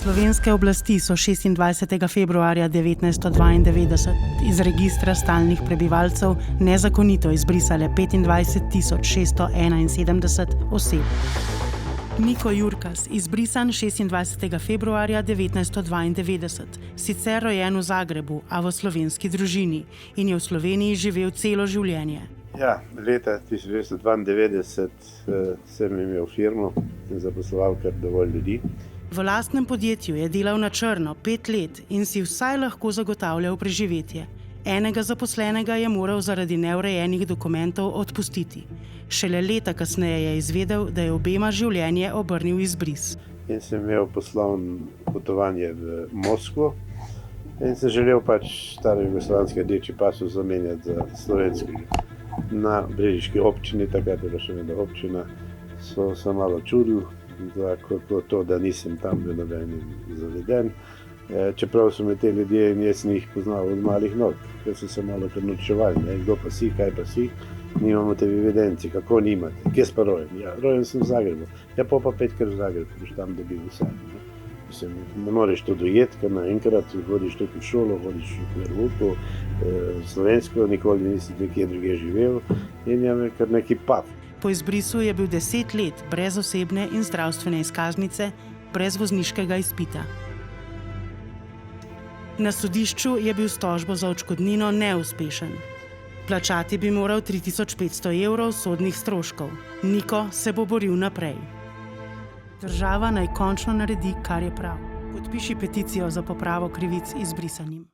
Slovenske oblasti so 26. februarja 1992 iz registra stalnih prebivalcev nezakonito izbrisale 25.671 oseb. Niko Jurkas, izbrisan 26. februarja 1992, sicer rojen v Zagrebu, a v slovenski družini in je v Sloveniji živel celo življenje. Ja, leta 1992 sem imel firmo in zaposloval kar dovolj ljudi. V lastnem podjetju je delal na črno 5 let in si vsaj lahko zagotavljal preživetje. Enega zaposlenega je moral zaradi neurejenih dokumentov odpustiti. Šele leta kasneje je izvedel, da je obema življenje obrnil izbris. In sem imel poslovno potovanje v Moskvo in sem želel stari jugoslovanski rdeči pasus zamenjati za slovenskega. Na brežiški občini, takrat je bila še ena občina, so se malo čudili, da nisem tam bil noben zaveden. Čeprav so me te ljudje in jaz njih poznal od malih nog, ker so se malo kar norčevali, kdo pa si, kaj pa si, nimamo te v evidenci, kako nimate, kje si pa rojen? Ja, rojen sem v Zagrebu, ja pa 5krat v Zagrebu, boš tam dobil vse. Ne moreš to dojeti, ker naenkrat hodiš tukaj v šolo, hodiš v Veruku, slovensko, nikoli nisi nekje druge živel in je me kar neki pav. Po izbrisu je bil 10 let brez osebne in zdravstvene izkaznice, brez vozniškega izpita. Na sodišču je bil s tožbo za odškodnino neuspešen. Plačati bi moral 3500 evrov sodnih stroškov. Niko se bo boril naprej. Država naj končno naredi, kar je prav. Podpiši peticijo za popravo krivic izbrisanim.